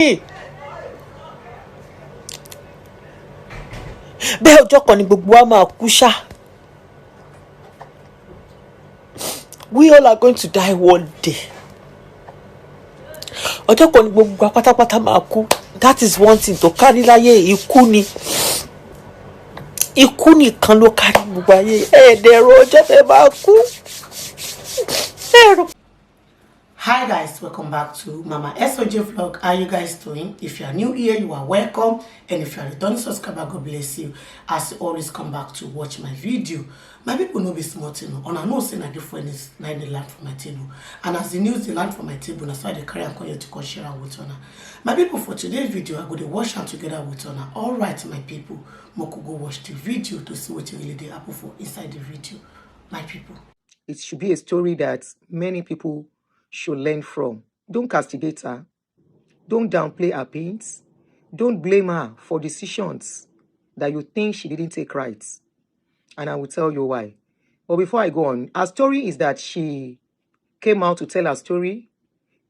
bẹ́ẹ̀ ọjọ́ kan ni gbogbo wa máa kú ṣá. We all are going to die one day. Ọjọ́ kan ni gbogbo wa pátápátá máa kú. That is one thing tó kárí láyé. Ikú ni. Ikú nìkan ló kárí gbogbo ayé. Ẹ̀ẹ́dẹ̀rọ ọjọ́ fẹ́ máa kú. Ẹ̀rọ. Hi guys, welcome back to Mama SOJ vlog. How you guys doing? If you are new here, you are welcome, and if you are a returning subscriber, God bless you as you always come back to watch my video. My people know be smart, you know, and I know saying a different is like they land from my table, and as the news they land from my table, that's why they carry and call you to come share with honor. My people, for today's video, I go to watch them together with honor. All right, my people, Moko go watch the video to see what really they happen for inside the video. My people, it should be a story that many people should learn from. Don't castigate her. Don't downplay her pains. Don't blame her for decisions that you think she didn't take right. And I will tell you why. But before I go on, her story is that she came out to tell her story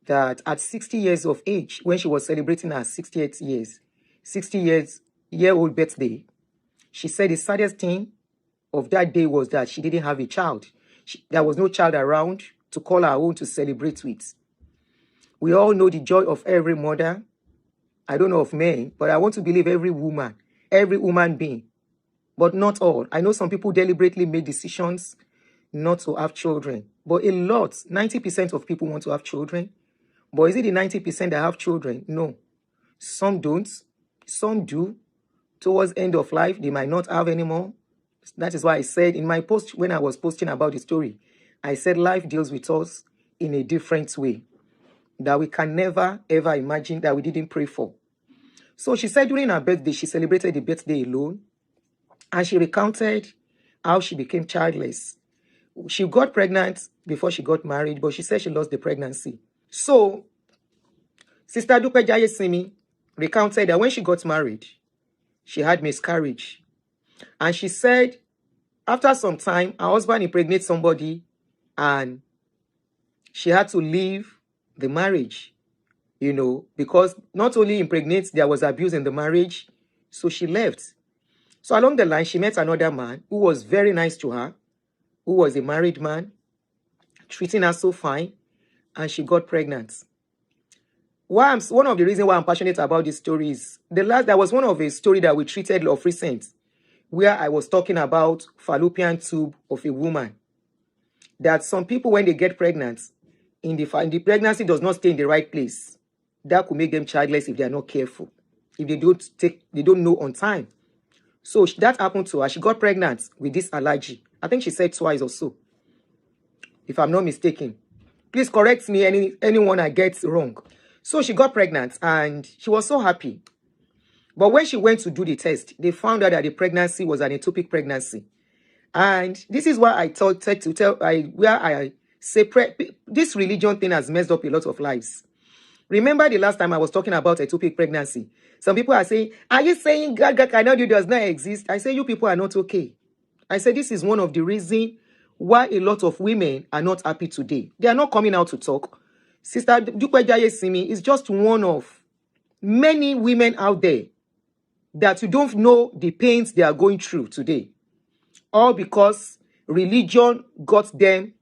that at 60 years of age, when she was celebrating her 60-year-old birthday, she said the saddest thing of that day was that she didn't have a child. There was no child around to call her own to celebrate with. We all know the joy of every mother. I don't know of men, but I want to believe every woman, every human being, but not all. I know some people deliberately make decisions not to have children, but a lot, 90% of people want to have children. But is it the 90% that have children? No. Some don't. Some do. Towards end of life, they might not have anymore. That is why I said in my post, when I was posting about the story, I said life deals with us in a different way that we can never, ever imagine, that we didn't pray for. So she said during her birthday, she celebrated the birthday alone, and she recounted how she became childless. She got pregnant before she got married, but she said she lost the pregnancy. So Sister Dupe Jaiyesimi recounted that when she got married, she had miscarriage. And she said after some time, her husband impregnated somebody, and she had to leave the marriage, you know, because not only impregnate, there was abuse in the marriage. So she left. So along the line, she met another man who was very nice to her, who was a married man, treating her so fine, and she got pregnant. One of the reasons why I'm passionate about this story is there was one of a story that we treated of recent, where I was talking about fallopian tube of a woman. That some people, when they get pregnant, in the pregnancy does not stay in the right place. That could make them childless if they are not careful, if they don't know on time. So that happened to her. She got pregnant with this allergy. I think she said twice or so, if I'm not mistaken. Please correct me, anyone I get wrong. So she got pregnant and she was so happy. But when she went to do the test, they found out that the pregnancy was an ectopic pregnancy. And this is why I say this religion thing has messed up a lot of lives. Remember the last time I was talking about ectopic pregnancy? Some people are saying, are you saying God cannot do, does not exist? I say you people are not okay. I say this is one of the reasons why a lot of women are not happy today. They are not coming out to talk. Sister Dupe Jaiyesimi is just one of many women out there that you don't know the pains they are going through today. All because religion got them.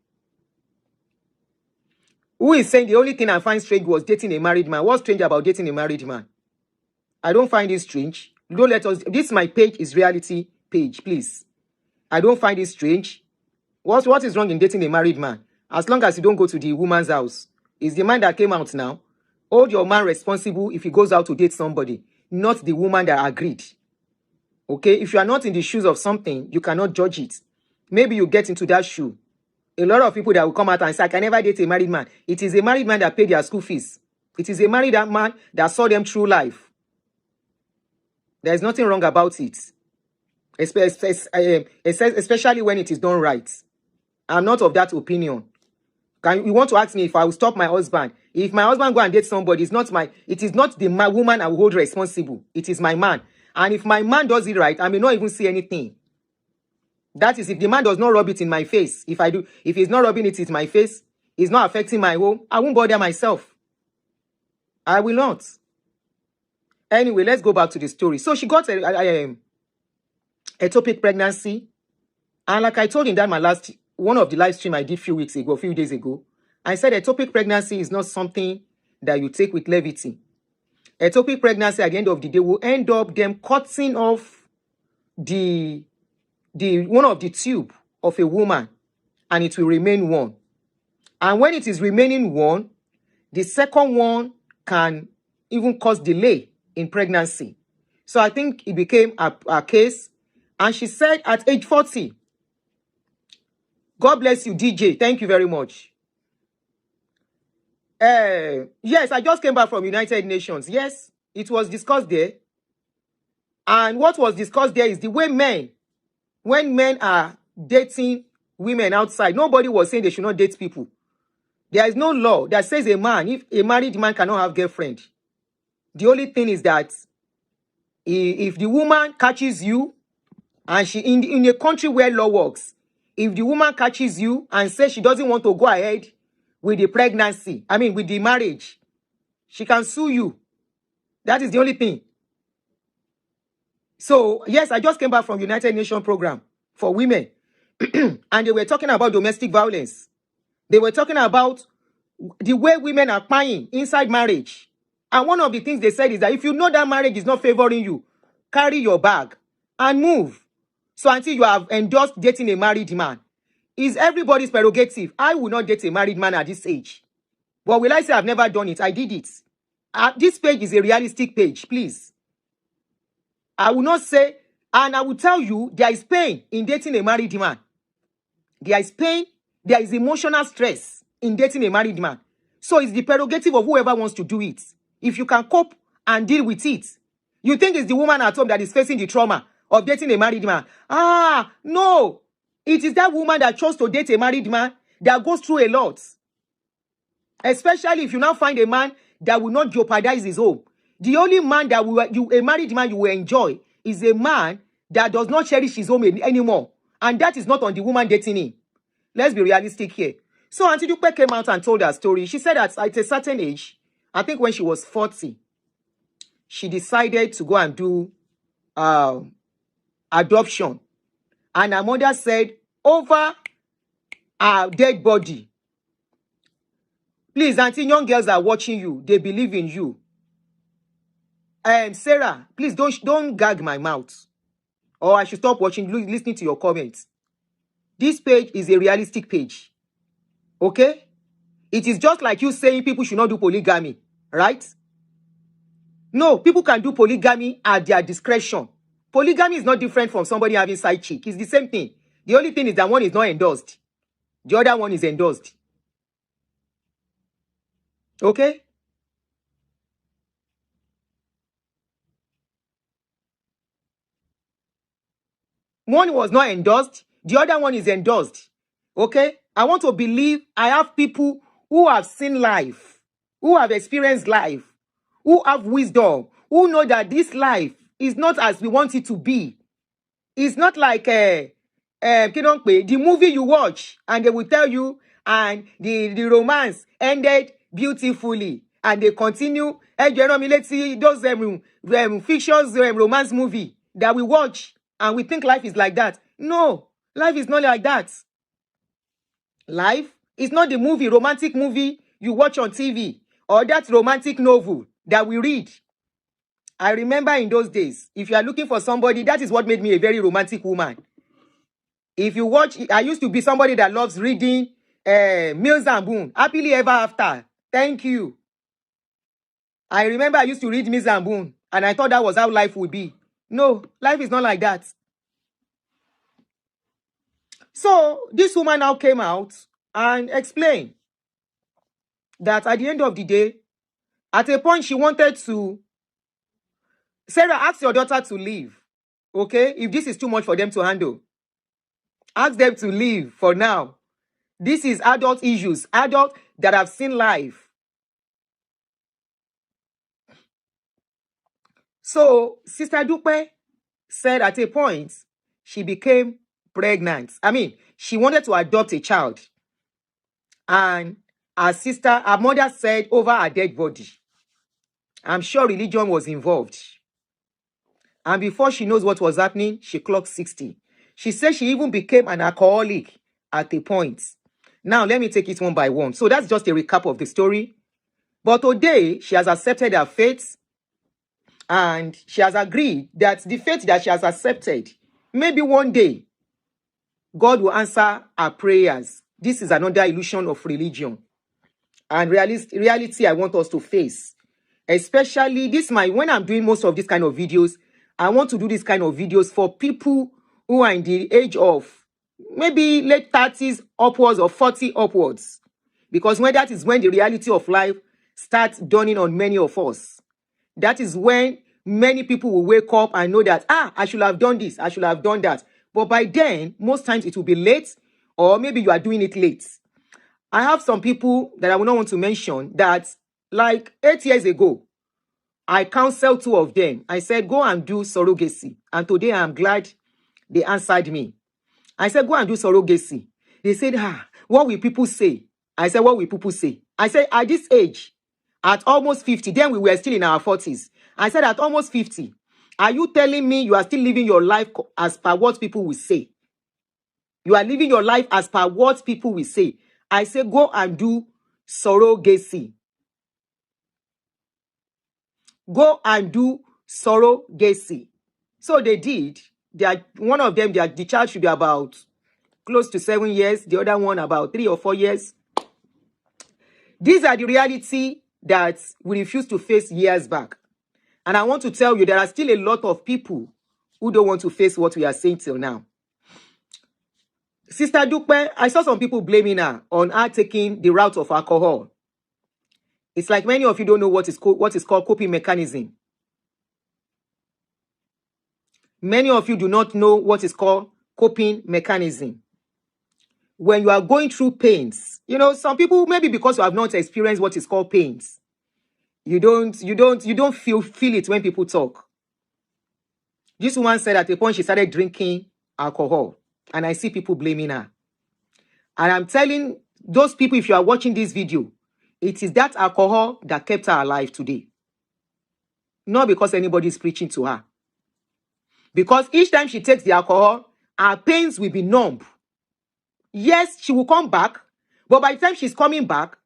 Who is saying the only thing I find strange was dating a married man? What's strange about dating a married man? I don't find it strange. Don't let us. This my page is reality page, please. I don't find it strange. What is wrong in dating a married man? As long as you don't go to the woman's house. It's the man that came out now. Hold your man responsible if he goes out to date somebody, not the woman that agreed. Okay, if you are not in the shoes of something, you cannot judge it. Maybe you get into that shoe. A lot of people that will come out and say, I can never date a married man. It is a married man that paid their school fees. It is a married man that saw them through life. There is nothing wrong about it. Especially when it is done right. I'm not of that opinion. You want to ask me if I will stop my husband? If my husband go and date somebody, it is not the woman I will hold responsible. It is my man. And if my man does it right, I may not even see anything. That is if the man does not rub it in my face. If he's not rubbing it in my face, it's not affecting my home, I won't bother myself. I will not. Anyway, let's go back to the story. So she got ectopic pregnancy. And like I told in that one of the live stream I did a few days ago, I said ectopic pregnancy is not something that you take with levity. Ectopic pregnancy at the end of the day will end up them cutting off the one of the tube of a woman, and it will remain one. And when it is remaining one, the second one can even cause delay in pregnancy. So I think it became a case. And she said at age 40, God bless you, DJ. Thank you very much. Yes, I just came back from United Nations. Yes, it was discussed there. And what was discussed there is the way when men are dating women outside, nobody was saying they should not date people. There is no law that says if a married man cannot have girlfriend. The only thing is that if the woman catches you, and she in a country where law works, if the woman catches you and says she doesn't want to go ahead with the pregnancy, with the marriage, she can sue you. That is the only thing. So, yes, I just came back from United Nations program for women. And they were talking about domestic violence. They were talking about the way women are crying inside marriage. And one of the things they said is that if you know that marriage is not favoring you, carry your bag and move. So until you have endorsed dating a married man, is everybody's prerogative. I will not date a married man at this age. But will I say I've never done it? I did it. This page is a realistic page, please. I will not say, and I will tell you, there is pain in dating a married man. There is pain, there is emotional stress in dating a married man. So it's the prerogative of whoever wants to do it. If you can cope and deal with it. You think it's the woman at home that is facing the trauma of dating a married man. No. It is that woman that chose to date a married man that goes through a lot. Especially if you now find a man that will not jeopardize his home. The only man that a married man you will enjoy is a man that does not cherish his home anymore. And that is not on the woman dating him. Let's be realistic here. So Auntie Dupe came out and told her story. She said that at a certain age, I think when she was 40, she decided to go and do adoption. And her mother said, over her dead body, please, Auntie, young girls are watching you. They believe in you. Sarah, please don't gag my mouth. Or I should stop listening to your comments. This page is a realistic page. Okay? It is just like you saying people should not do polygamy. Right? No, people can do polygamy at their discretion. Polygamy is not different from somebody having side chick. It's the same thing. The only thing is that one is not endorsed. The other one is endorsed. Okay? One was not endorsed. The other one is endorsed. Okay? I want to believe I have people who have seen life, who have experienced life, who have wisdom, who know that this life is not as we want it to be. It's not like the movie you watch and they will tell you and the romance ended beautifully and they continue. Those fictions, romance movie that we watch and we think life is like that. No, life is not like that. Life is not the romantic movie you watch on TV or that romantic novel that we read. I remember in those days, if you are looking for somebody, that is what made me a very romantic woman. If you watch, I used to be somebody that loves reading Mills and Boon, Happily Ever After. Thank you. I remember I used to read Mills and Boon, and I thought that was how life would be. No, life is not like that. So this woman now came out and explained that at the end of the day, at a point she wanted to, Sarah, ask your daughter to leave, okay? If this is too much for them to handle, ask them to leave for now. This is adult issues, adults that have seen life. So Sister Dupe said at a point, she became pregnant. She wanted to adopt a child. And her mother said over her dead body. I'm sure religion was involved. And before she knows what was happening, she clocked 60. She said she even became an alcoholic at a point. Now, let me take it one by one. So that's just a recap of the story. But today, she has accepted her fate. And she has agreed that the fate that she has accepted, maybe one day, God will answer her prayers. This is another illusion of religion. And reality I want us to face. Especially when I'm doing most of these kind of videos, I want to do this kind of videos for people who are in the age of maybe late 30s upwards or 40 upwards. Because that is when the reality of life starts dawning on many of us. That is when many people will wake up and know that, I should have done this, I should have done that. But by then, most times it will be late, or maybe you are doing it late. I have some people that I will not want to mention that, like 8 years ago, I counseled 2 of them. I said, go and do surrogacy. And today I'm glad they answered me. I said, go and do surrogacy. They said, what will people say? I said, what will people say? I said, at this age, at almost 50, then we were still in our 40s. I said, at almost 50, are you telling me you are still living your life as per what people will say? You are living your life as per what people will say. I say, go and do surrogacy. Go and do surrogacy. So they did. One of them, the child should be about close to 7 years. The other one about 3 or 4 years. These are the reality that we refused to face years back. And I want to tell you, there are still a lot of people who don't want to face what we are saying till now. Sister Dupe, I saw some people blaming her on her taking the route of alcohol. It's like many of you don't know what is called coping mechanism. Many of you do not know what is called coping mechanism. When you are going through pains, some people, maybe because you have not experienced what is called pains, you don't feel it when people talk. This woman said at a point she started drinking alcohol, and I see people blaming her. And I'm telling those people, if you are watching this video, it is that alcohol that kept her alive today. Not because anybody is preaching to her. Because each time she takes the alcohol, her pains will be numb. Yes, she will come back, but by the time she's coming back,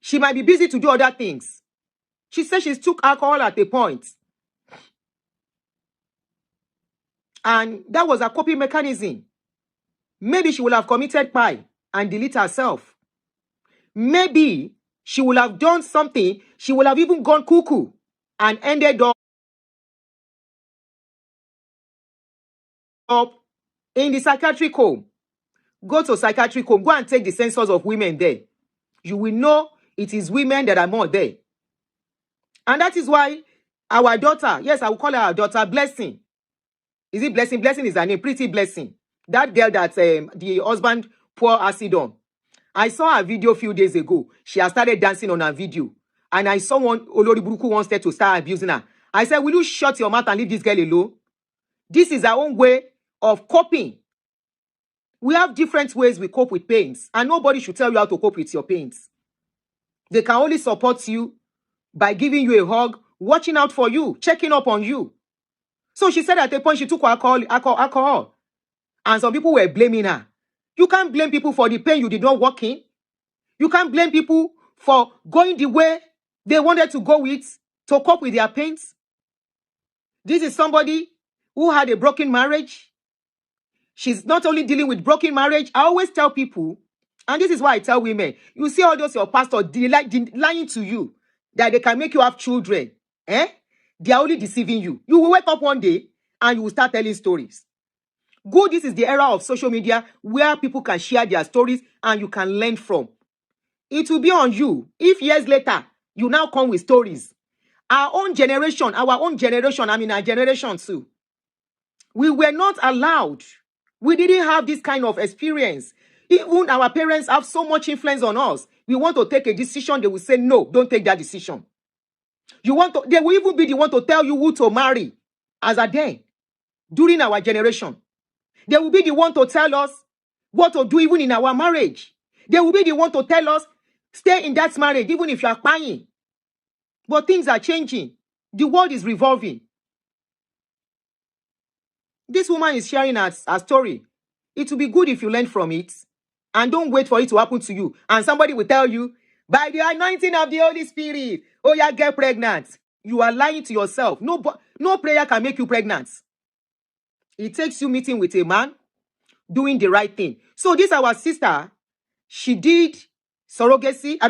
she might be busy to do other things. She said she took alcohol at a point. And that was a coping mechanism. Maybe she would have committed crime and delete herself. Maybe she would have done something. She would have even gone cuckoo and ended up in the psychiatric home. Go to psychiatric home. Go and take the census of women there. You will know it is women that are more there. And that is why our daughter, yes, I will call her our daughter, Blessing. Is it Blessing? Blessing is her name, Pretty Blessing. That girl that the husband poured acid on. I saw her video a few days ago. She has started dancing on her video. And I saw one Olori Buruku wanted to start abusing her. I said, will you shut your mouth and leave this girl alone? This is our own way of coping. We have different ways we cope with pains. And nobody should tell you how to cope with your pains. They can only support you by giving you a hug, watching out for you, checking up on you. So she said at a point she took alcohol. And some people were blaming her. You can't blame people for the pain you did not walk in. You can't blame people for going the way they wanted to go with to cope with their pains. This is somebody who had a broken marriage. She's not only dealing with broken marriage. I always tell people, and this is why I tell women, you see all those your pastors lying to you that they can make you have children. They are only deceiving you. You will wake up one day and you will start telling stories. Good, this is the era of social media where people can share their stories and you can learn from. It will be on you if years later you now come with stories. Our own generation, I mean our generation too, we were not allowed. We didn't have this kind of experience. Even our parents have so much influence on us. We want to take a decision, they will say, no, don't take that decision. They will even be the one to tell you who to marry as a day during our generation. They will be the one to tell us what to do even in our marriage. They will be the one to tell us, stay in that marriage even if you are crying. But things are changing. The world is revolving. This woman is sharing her story. It will be good if you learn from it. And don't wait for it to happen to you. And somebody will tell you, by the anointing of the Holy Spirit, oh yeah, get pregnant. You are lying to yourself. No prayer can make you pregnant. It takes you meeting with a man, doing the right thing. So this our sister, she did surrogacy.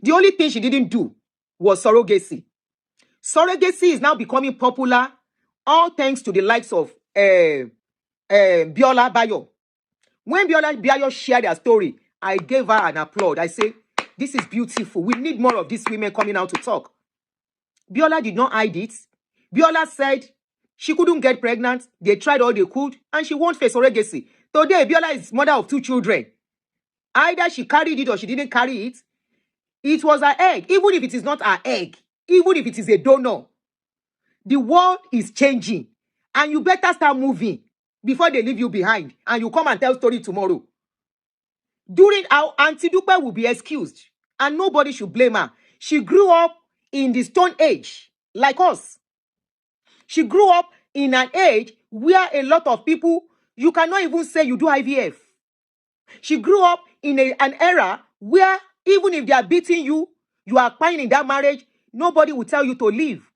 The only thing she didn't do was surrogacy. Surrogacy is now becoming popular, all thanks to the likes of Biola Bayo. When Biola Bayo shared her story, I gave her an applaud. I say, this is beautiful. We need more of these women coming out to talk. Biola did not hide it. Biola said she couldn't get pregnant. They tried all they could, and she won't face surrogacy. Today, Biola is mother of 2 children. Either she carried it or she didn't carry it. It was her egg. Even if it is not her egg, even if it is a donor, the world is changing. And you better start moving before they leave you behind. And you come and tell story tomorrow. During our Auntie Dupe will be excused. And nobody should blame her. She grew up in the Stone Age, like us. She grew up in an age where a lot of people, you cannot even say you do IVF. She grew up in an era where even if they are beating you, you are crying in that marriage, nobody will tell you to leave.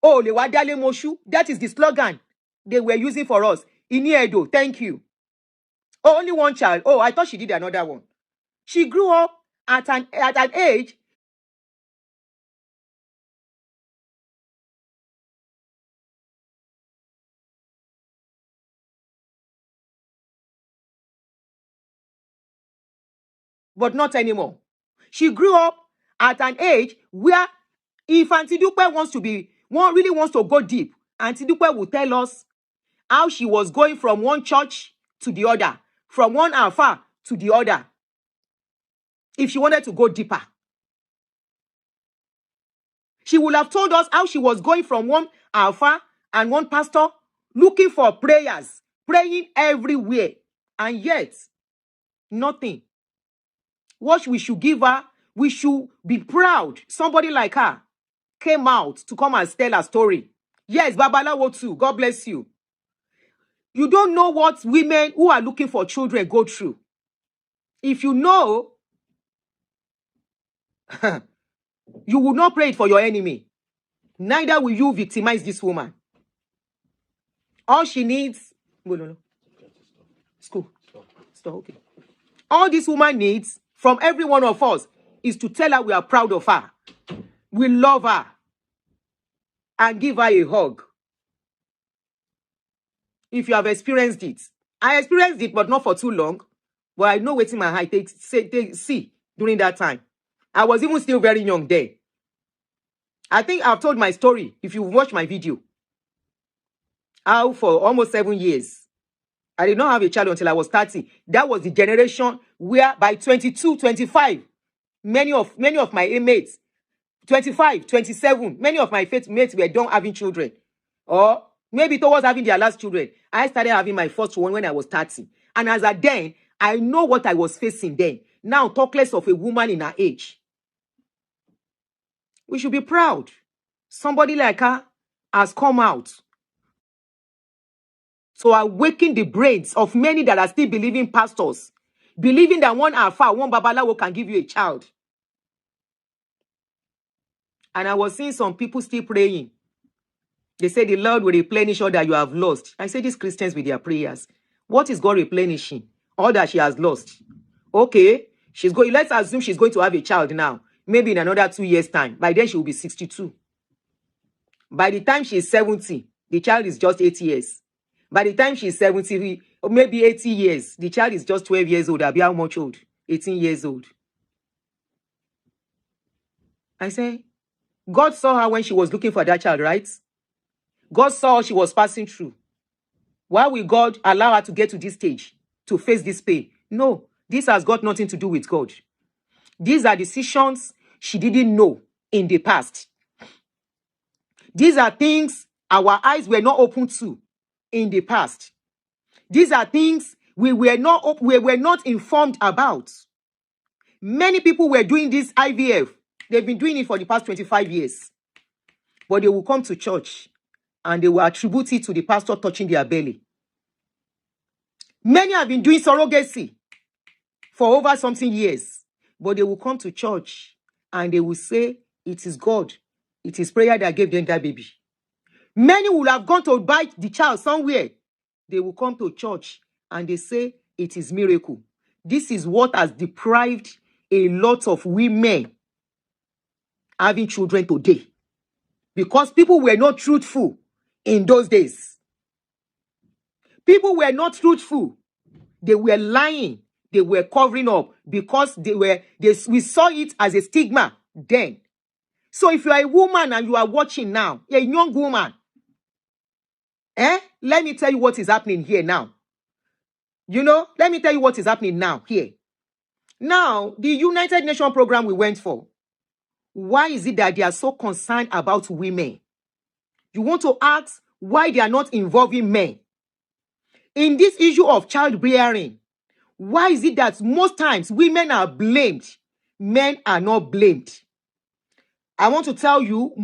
Oh, Lewadale Moshu, that is the slogan they were using for us. Iniedo, thank you. Oh, only one child. Oh, I thought she did another one. She grew up at an age but not anymore. She grew up at an age where if Auntie Dupe really wants to go deep, Auntie Dupe will tell us how she was going from one church to the other, from one alpha to the other, if she wanted to go deeper. She would have told us how she was going from one alpha and one pastor, looking for prayers, praying everywhere, and yet, nothing. What we should give her, we should be proud. Somebody like her came out to come and tell her story. Yes, Babalawo too. God bless you. You don't know what women who are looking for children go through. If you know, you will not pray it for your enemy. Neither will you victimize this woman. All she needs... No. School. Stop. Okay. All this woman needs from every one of us is to tell her we are proud of her. We love her. And give her a hug. If you have experienced it. I experienced it, but not for too long. But I know what in my eye see during that time. I was even still very young then. I think I've told my story if you watch my video. How for almost 7 years. I did not have a child until I was 30. That was the generation where by 22, 25, many of my mates, 25, 27, many of my mates were done having children. Or maybe towards having their last children. I started having my first one when I was 30. And as at then, I know what I was facing then. Now, talk less of a woman in her age. We should be proud. Somebody like her has come out to awaken the brains of many that are still believing pastors. Believing that one alpha, one babalawo can give you a child. And I was seeing some people still praying. They say the Lord will replenish all that you have lost. I say these Christians with their prayers. What is God replenishing? All that she has lost. Okay, let's assume she's going to have a child now. Maybe in another 2 years' time. By then she will be 62. By the time she's 70, the child is just 8 years. By the time she's 70, or maybe 80 years, the child is just 12 years old. I'll be how much old? 18 years old. I say, God saw her when she was looking for that child, right? God saw she was passing through. Why will God allow her to get to this stage, to face this pain? No, this has got nothing to do with God. These are decisions she didn't know in the past. These are things our eyes were not open to in the past. These are things we were not informed about. Many people were doing this IVF. They've been doing it for the past 25 years. But they will come to church and they will attribute it to the pastor touching their belly. Many have been doing surrogacy for over something years. But they will come to church and they will say, it is God. It is prayer that gave them that baby. Many will have gone to buy the child somewhere. They will come to church and they say, it is miracle. This is what has deprived a lot of women having children today. Because people were not truthful in those days. People were not truthful. They were lying. They were covering up because we saw it as a stigma then. So if you are a woman and you are watching now, a young woman, let me tell you what is happening here now. Let me tell you what is happening now here. Now, the United Nations program we went for, why is it that they are so concerned about women? You want to ask why they are not involving men? In this issue of childbearing, why is it that most times women are blamed, men are not blamed? I want to tell you,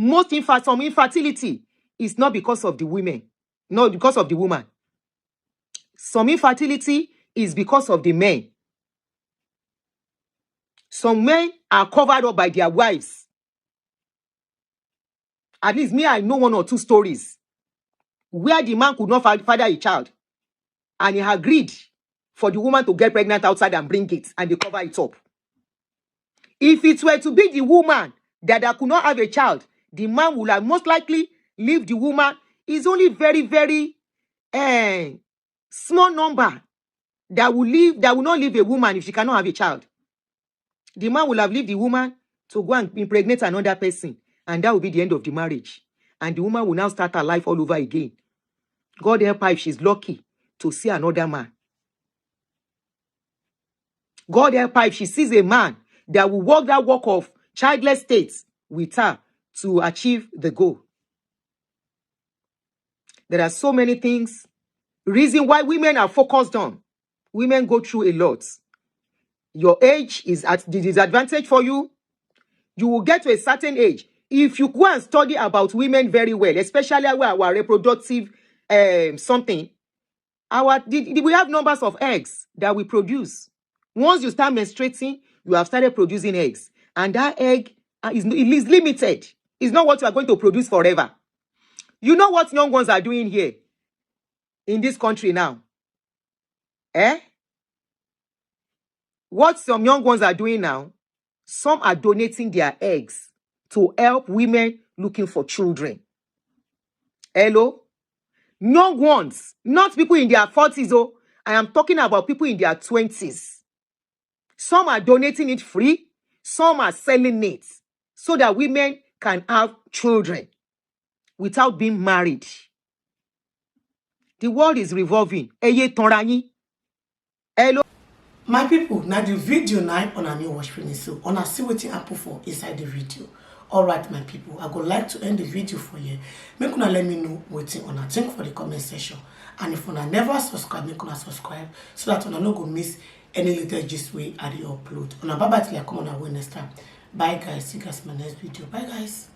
some infertility is not because of the women, not because of the woman. Some infertility is because of the men. Some men are covered up by their wives. At least me, I know 1 or 2 stories where the man could not father a child and he agreed for the woman to get pregnant outside and bring it and they cover it up. If it were to be the woman that could not have a child, the man would have most likely leave the woman. It's only very, very small number that will not leave a woman if she cannot have a child. The man will have left the woman to go and impregnate another person, and that will be the end of the marriage. And the woman will now start her life all over again. God help her if she's lucky to see another man. God help her if she sees a man that will walk that walk of childless state with her to achieve the goal. There are so many things. Reason why women are focused on. Women go through a lot. Your age is at the disadvantage for you. You will get to a certain age. If you go and study about women very well, especially our reproductive something, we have numbers of eggs that we produce. Once you start menstruating, you have started producing eggs. And that egg is limited. It's not what you are going to produce forever. You know what young ones are doing here in this country now? What some young ones are doing now, some are donating their eggs to help women looking for children. Hello? Young ones, not people in their 40s. Oh, I am talking about people in their 20s. Some are donating it free. Some are selling it so that women can have children without being married. The world is revolving. Hello? My people, now the video now on a new watch finish, so on a see what happen for inside the video. Alright, my people, I would like to end the video for you. Make una let me know what you wanna think for the comment section. And if una never subscribe, make una subscribe so that una no go miss any little gist way at the upload. Una bye bye till I come on our next time. Bye guys, see you guys in my next video. Bye guys.